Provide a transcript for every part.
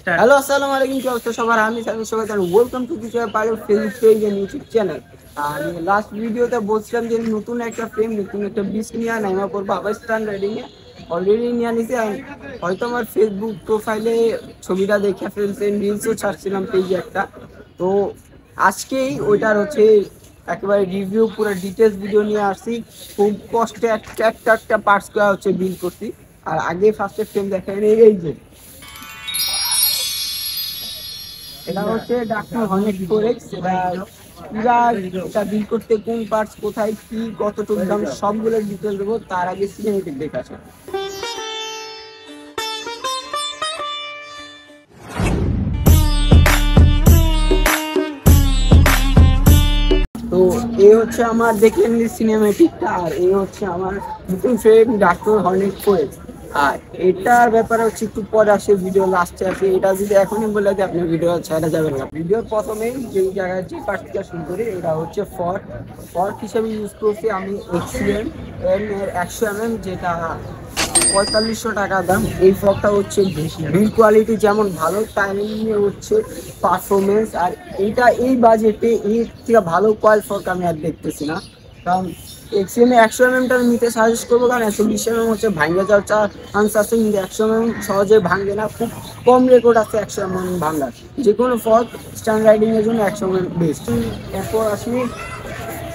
Hello আসসালামু আলাইকুম, কি অবস্থা সবার? আমি সবাই welcome to Kishore Pagol Facebook page and YouTube channel. আমি লাস্ট ভিডিওতে বলছিলাম যে নতুন একটা ফ্রেম, নতুন একটা বিচ নিয়ে নাইমা পড়বো আবার স্ট্যান্ড রাইডিং এ। অলরেডি নিয়ে নিছি। হয়তো আমার ফেসবুক প্রোফাইলে ছবিটা দেখে ফেলছেন, রিলসও ছাড়ছিলাম পেজে একটা। তো আজকেই ওইটার হচ্ছে একেবারে রিভিউ পুরো ডিটেলস ভিডিও নিয়ে আসছি। খুব কষ্টে একটা একটা পার্টস করা হচ্ছে বিল করছি। আর আগে ফার্স্টে ফ্রেম দেখেন, এই যে এটা হচ্ছে ডাক্তার হর্নেট ফোরেক্স। এটা বিল করতে কোন পার্টস কোথায় কি কতটুকু দাম সবগুলো ডিটেল দেবো। তার আগে সিনেমেটিক দেখে আছে। তো এই হচ্ছে আমার দেখলেন সিনেমেটিকটা, আর এই হচ্ছে আমার নতুন ফ্রেম ডাক্তার হর্নেট ফোরেক্স। আর এটার ব্যাপারে হচ্ছে একটু পরে আসে, ভিডিও লাস্টে আসে। এটা যদি এখনই বলে দেয় আপনি ভিডিও ছাড়া যাবেন না। ভিডিওর প্রথমেই যেই জায়গায় যে পার্টটা শুরু করি, এটা হচ্ছে ফর্ক হিসেবে ইউজ করছি আমি এক্সিএম এর 100 mm, যেটা 4500 টাকা দাম। এই ফর্কটা হচ্ছে বিল্ড কোয়ালিটি যেমন ভালো, টাইমিংয়ে হচ্ছে পারফরমেন্স। আর এইটা এই বাজেটে এর থেকে ভালো কয়েল ফর্ক আমি আর দেখতেছি না। কারণ এক্সিএম 100 mm নিতে সাজেস্ট করবো, কারণ 120 mm হচ্ছে ভাঙ্গে যাওয়ার চান্স আছে, কিন্তু 100 mm সহজে ভাঙবে না। খুব কম রেকর্ড আছে 100 mm ভাঙার। যে কোনো ফর্ক স্ট্যান্ড রাইডিং এর জন্য 100 mm বেস্ট। এরপর আসি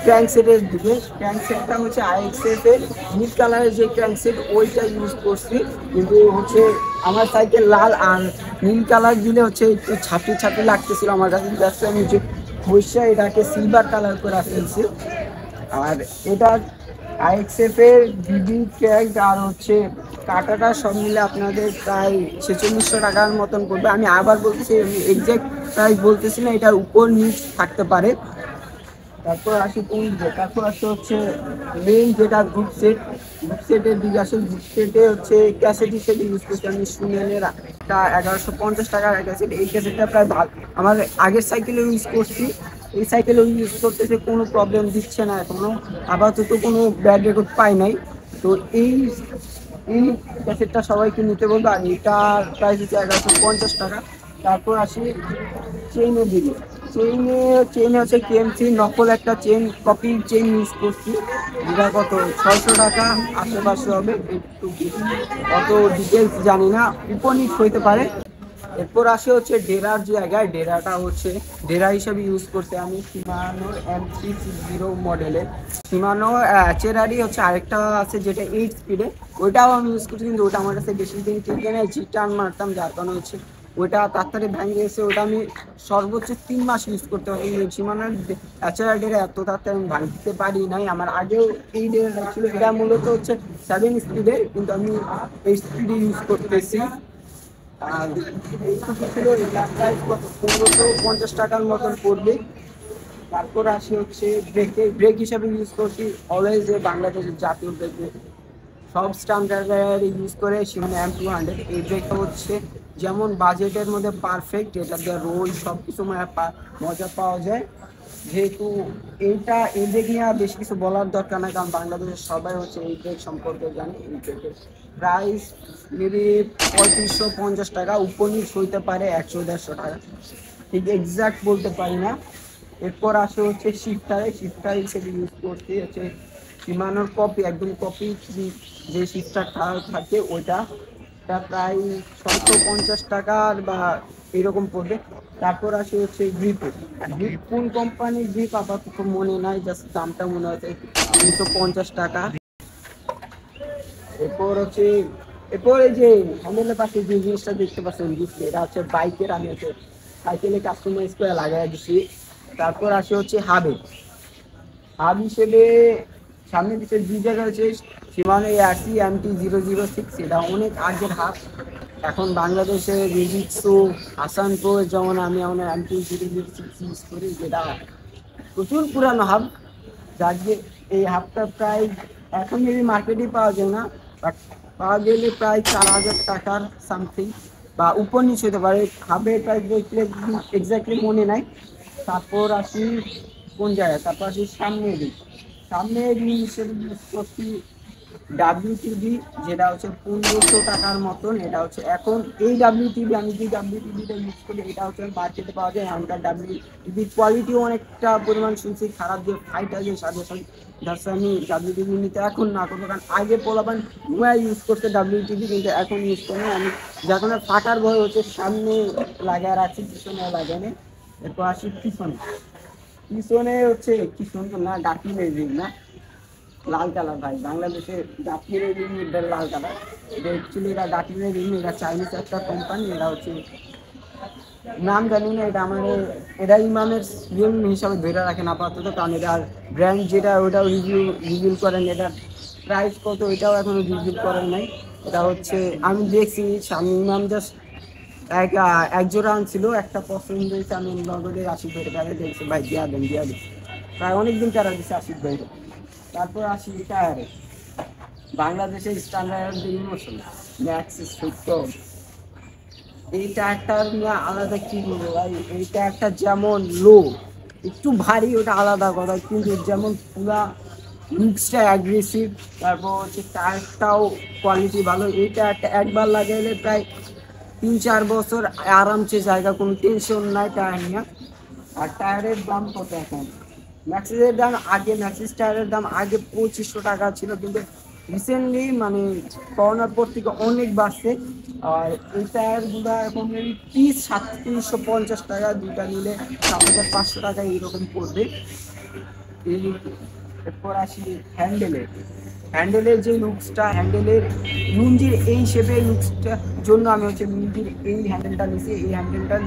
ক্র্যাঙ্কসেটের দিকে। ক্র্যাঙ্কসেটটা হচ্ছে আইএক্সএফ এর নীল কালারের যে ক্র্যাঙ্কসেট, ওইটা ইউজ করছি। কিন্তু হচ্ছে আমার সাইকেল লাল আর নীল কালার দিলে হচ্ছে একটু ছাপি ছাপি লাগতেছিল আমার কাছে। জাস্ট আমি যে বৈশা এটাকে সিলভার কালার করে ফেলছি। আর এটা আইএক্সএফ এর বিবি ক্র্যাঙ্ক আর হচ্ছে কাটাটা সব মিলে আপনাদের প্রায় 4600 টাকার মতন পড়বে। আমি আবার বলতেছি, এক্সাক্ট প্রাইস বলতেছি না, এটার উপর নিচ থাকতে পারে। তারপর আসি কোন দিকে, তারপর আসে হচ্ছে মেইন যেটা গ্রুপ সেটের দিকে আসে। গ্রুপ সেটে হচ্ছে ক্যাসেট হিসেবে ইউজ করছি আমি সুনেনের একটা 1150 টাকার ক্যাসেট। এই ক্যাসেটটা প্রায় ভালো, আমার আগের সাইকেলে ইউজ করছি, এই সাইকেলেও ইউজ করতেছে, কোনো প্রবলেম দিচ্ছে না এখনো, আপাতত কোনো ব্যাড রেকর্ড পাই নাই। তো এই এই ক্যাসেটটা সবাইকে নিতে বলবো। আর এটার প্রাইস হচ্ছে 1150 টাকা। তারপর আসি চেইনের দিকে। চেইনে হচ্ছে কেএমসি নকল একটা চেন, কপি চেন ইউজ করছি। যেটা কত 600 টাকা আশেপাশে হবে, একটু অত ডিটেলস জানি না, উপনিট হইতে পারে। এরপর আসে হচ্ছে ডেরার জায়গায়। ডেরাটা হচ্ছে ডেরা হিসেবে ইউজ করতে আমি শিমানোর M360 মডেলের। শিমানো চেরারি হচ্ছে আরেকটা আছে যেটা 8 স্পিডে, ওইটাও আমি ইউজ করছি, কিন্তু ওটা আমার কাছে বেশি দিন টিকে নেই। জি টান মারতাম, যার কারণে হচ্ছে ওইটা তাড়াতাড়ি ভেঙে গেছে। ওটা আমি সর্বোচ্চ 3 মাস ইউজ করতে পারি। সীমানার চেরারিটা এত তাড়াতাড়ি আমি ভাঙতে পারি নাই। আমার আগেও এই ডেরাটা ছিল, এটা মূলত হচ্ছে 7 স্পিডে, কিন্তু আমি 8 স্পিডে ইউজ করতেছি। আর এইটুকু ছিল। এটার প্রাইস কত 1550 টাকার মতন পড়বে। তারপর আসি হচ্ছে ব্রেক হিসাবে ইউজ করছি অলওয়েজ বাংলাদেশের জাতীয় ব্রেক, সব স্ট্যান্ডার্ড ইউজ করে সেখানে M200। এই ব্রেকটা হচ্ছে যেমন বাজেটের মধ্যে পারফেক্ট, এটা দিয়ে রোল সব কিছু মজা পাওয়া যায়। যেহেতু এই ব্রেক নিয়ে বেশি কিছু বলার দরকার না, কারণ বাংলাদেশের সবাই হচ্ছে এই ব্রেক সম্পর্কে জানে। এই ব্রেকের প্রাইস মেবি 3550 টাকা, উপনিচ হইতে পারে 100-150 টাকা, ঠিক এক্সাক্ট বলতে পারি না। এরপর আসে হচ্ছে শিফটার হিসেবে ইউজ করতে হচ্ছে সীমানোর কপি, একদম কপি যে শিফটারটা থাকে ওইটা প্রায় 650 টাকার বা এরকম পড়বে। তারপর আসে হচ্ছে গ্রিপ কোন কোম্পানির গ্রিপ আপাতত মনে নাই, জাস্ট দামটা মনে হচ্ছে 350 টাকা। এরপর এই যে হ্যান্ডেলের পাশে যে জিনিসটা দেখতে পাচ্ছেন ডিসপ্লে, এটা হচ্ছে বাইকের। আমি হচ্ছে সাইকেলে কাস্টমাইজ করে লাগাই দিচ্ছি। তারপর আসে হচ্ছে হাব হিসেবে সামনে পিছিয়ে 2 জায়গা হচ্ছে সীমানো ARC MT-006। এটা অনেক আগের হাব, এখন বাংলাদেশে রিজিক্সো হাসানপো, যেমন আমি আমার MT-006 ইউজ করি, যেটা প্রচুর পুরানো হাব। যার যে এই হাবটা প্রায় এখন যদি মার্কেটে পাওয়া যায় না, বাট পাওয়া গেলে প্রায় 4000 টাকার সামথিং বা উপর নিচে হতে পারে। হাবের প্রাইস দেখলে এক্স্যাক্টলি মনে নাই। তারপর আসি কোন জায়গায়, তারপর আসি সামনের দিক হিসেবে ইউজ করছি WTB, যেটা হচ্ছে 1500 টাকার মতন। এটা হচ্ছে এখন এই WTB, আমি যে WTBটা ইউজ করি এটা হচ্ছে মার্কেটে পাওয়া যায়। এখনকার WTB কোয়ালিটিও অনেকটা পরিমাণ শুনছি খারাপ, যে ফাইট আছে সাজেশন, যাচ্ছে আমি WTB নিতে এখন না করবো। কারণ আগে পোলাপান নোয়া ইউজ করতে WTB, কিন্তু এখন ইউজ করি না আমি। যখন ফাটার ভয় হচ্ছে সামনে লাগায় রাখছি, পিছনে লাগানে। এরপর আসি পিছনে। পিছনে হচ্ছে কি সুন্দর না, ডাকি রেজিং না, লাল কালার ভাই। বাংলাদেশে ডাকির রিং এর লাল কালার। এটা অ্যাকচুয়ালি এটা ডাকির রিং, এটা চাইনিজ একটা কোম্পানি। এটা হচ্ছে নাম জানি না, এটা আমার এটা ইমামের রিং হিসাবে ধরে রাখেন আপাতত, কারণ এটার ব্র্যান্ড যেটা ওটাও রিভিল করেন। এটার প্রাইস কত এটাও এখনো রিভিল করেন নাই। এটা হচ্ছে আমি দেখছি সামনে ইমাম জাস্ট এক জোড়া আনছিল, একটা পছন্দ হয়েছে, আমি নগদে আশিক ভাই টাকা দেখছি, ভাই দিয়া দেন দিয়া দেন। প্রায় অনেকদিন টাকা দিচ্ছে আশিক ভাই। তারপর আসি টায়ারে। বাংলাদেশের স্ট্যান্ডার্ড ইমোশন ম্যাক্সিস ফিক্টর, এই টায়ারটার নিয়ে আলাদা কি বলবো ভাই। এই টায়ারটা যেমন লো, একটু ভারী ওটা আলাদা কথা, কিন্তু যেমন পুরা লুকসটা অ্যাগ্রেসিভ, তারপর হচ্ছে টায়ারটাও কোয়ালিটি ভালো। এই টায়ারটা একবার লাগাইলে প্রায় 3-4 বছর আরামসে জায়গা, কোনো টেনশন নাই টায়ার নিয়ে। আর টায়ারের দাম কত এখন? ম্যাক্সিসের দাম আগে, ম্যাক্সিস টায়ারের দাম আগে 2500 টাকা ছিল, কিন্তু রিসেন্টলি মানে করোনার পর থেকে অনেক বাড়ছে। আর এই টায়ারগুলো এখন পিস 3750 টাকা, দুইটা নিলে 7500 টাকা এইরকম পড়বে। এরপর আসি হ্যান্ডেলের যে লুকসটা, হ্যান্ডেলের লুঞ্জির এই শেপের লুকসটার জন্য আমি হচ্ছে লুঞ্জির এই হ্যান্ডেলটা নিয়েছি। এই হ্যান্ডেলটার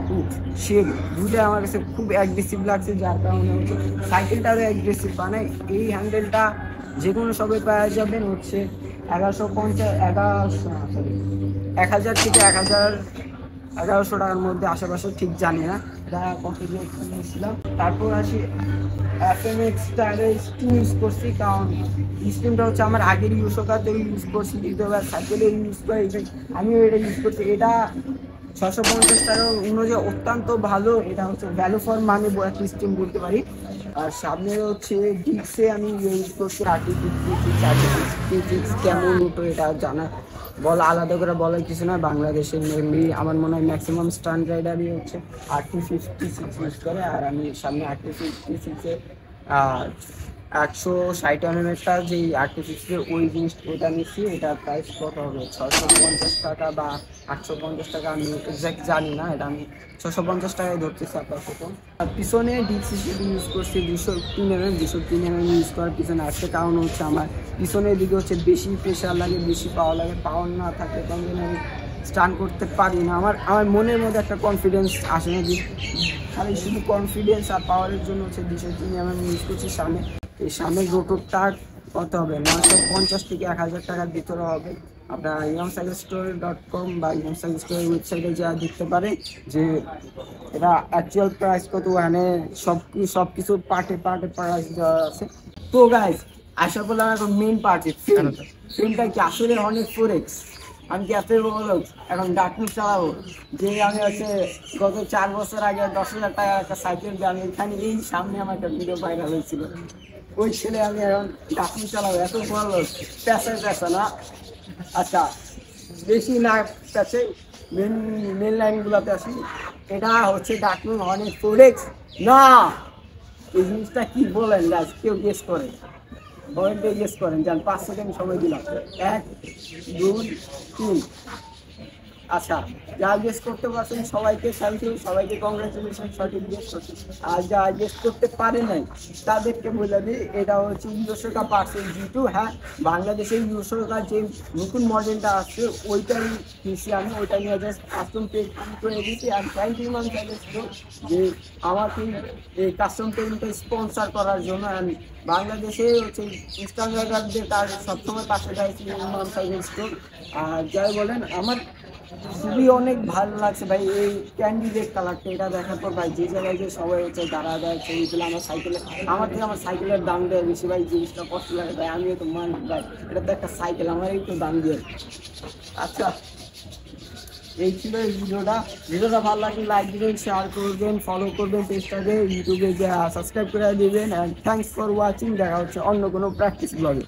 লুক শেপ দুটোই আমার কাছে খুব অ্যাগ্রেসিভ লাগছে, যার কারণে হচ্ছে সাইকেলটারও অ্যাগ্রেসিভ বানায়। এই হ্যান্ডেলটা যে কোনো সবাই পাওয়া যাবেন হচ্ছে 1000 থেকে 1100 টাকার মধ্যে, আশেপাশে ঠিক জানি না, যারা কত কিনেছিলাম। তারপর আসি FMX টায়ারের স্টিম ইউজ করছি, কারণ স্টিমটা হচ্ছে আমার আগের ইউজকাতে ইউজ করছি, দ্বিতীয়বার সাইকেলে ইউজ করে আমিও এটা ইউজ করছি। এটা 650 টাকার অনুযায়ী অত্যন্ত ভালো। এটা হচ্ছে ভ্যালু ফর মানি একটা স্টিম বলতে পারি। আর সামনে হচ্ছে ডিক্সে আমি ইউজ করছি ডিক্স কেমন হতো এটা জানা বলা আলাদা করে বলার কিছু না। বাংলাদেশের মেনলি আমার মনে হয় ম্যাক্সিমাম স্টান্ট রাইডারই হচ্ছে RT56 ইউজ করে। আর আমি সামনে RT56-এ 160 mm-টা যেই RT56-এর ওই জিনিসটা ওটা নিচ্ছি। এটার প্রাইস কত হবে? 650 টাকা বা 850 টাকা, আমি এক্সাক্ট জানি না। এটা আমি 650 টাকায় ধরতেছি আপাতত। আর পিছনে ডিক্স হিসেবে ইউজ করছি 203 mm ইউজ করার পিছনে আসছে কারণ হচ্ছে আমার পিছনের দিকে হচ্ছে বেশি প্রেশার লাগে, বেশি পাওয়ার লাগে। পাওয়ার না থাকলে তখন আমি স্টান করতে পারি না। আমার মনের মধ্যে একটা কনফিডেন্স আসে না, যে খালি শুধু কনফিডেন্স আর পাওয়ারের জন্য হচ্ছে 203 mm ইউজ করছি। এই সামনের রোটরটা কত হবে? 950 থেকে 1000 টাকার ভিতরে হবে। আপনার imamcyclestore.com বা imamcyclestore ওয়েবসাইটে যা দেখতে পারে যে এটা অ্যাকচুয়াল প্রাইস কত, মানে সব কিছু পার্টে প্রাইস দেওয়া আছে। তো গাইজ আশা করলাম এখন মেন পার্টে ফিল্মটা কি আসলে অনেক 4X। আমি কি এত বলবো এখন ডাকলুক চালাবো, যে আমি হচ্ছে গত 4 বছর আগে 10,000 টাকা একটা সাইকেল দিয়ে আমি এখানে এই সামনে আমার একটা ভিডিও ভাইরাল হয়েছিল, ওই ছেলে আমি এখন ডাকলুক চালাবো। এত বড় পেঁচা না, আচ্ছা বেশি না পেঁচে, মেন লাইনগুলোতে আসি। এটা হচ্ছে ডাকলুক অনেক 4X না। এই জিনিসটা কি বলেন গাছ, কেউ গেস করে বলেনটা গেস করেন, যান 5 সেকেন্ড সময় দিলাম। 1 2 3। আচ্ছা, যা গেস করতে পারছেন সবাইকে থ্যাংক ইউ, সবাইকে কংগ্রেচুলেশন, সঠিক গেস করতে। আর যা গেস করতে পারে নাই তাদেরকে বলে দিই এটা হচ্ছে ইউসোকা পার্সেল G2। হ্যাঁ, বাংলাদেশের ইউসোকা যে নতুন মডেলটা আসছে ওইটাই নিয়েছি আমি, ওইটা নিয়ে জাস্ট কাস্টম পেন্ট করে দিয়েছি। আর থ্যাংক ইউ ম্যাম যে আমাকে এই কাস্টম পেন্টটা স্পন্সার করার জন্য। আমি বাংলাদেশে হচ্ছে ইনস্টাগ্রামদের তার সবসময় পাশে দাঁড়িয়েছি ইমাম সাইকেল স্টোর। আর যাই বলেন আমার খুবই অনেক ভালো লাগছে ভাই এই ক্যান্ডিডেট কালারটা। এটা দেখার পর ভাই যে জায়গায় যে সবাই হচ্ছে দাঁড়া দেয় ছবি তুলে, আমার থেকে আমার সাইকেলের দাম দেয় বেশি ভাই, জিনিসটা কষ্ট লাগে ভাই। আমিও তো মানুষ ভাই, এটা তো একটা সাইকেল, আমার একটু দাম দিয়ে। আচ্ছা, এই ছিল এই ভিডিওটা ভালো লাগলে লাইক দিবেন, শেয়ার করবেন, ফলো করবেন পেজটাকে, ইউটিউবে সাবস্ক্রাইব করে দিবেন। And thanks for watching. দেখা হচ্ছে অন্য কোনো প্র্যাকটিস ব্লগে।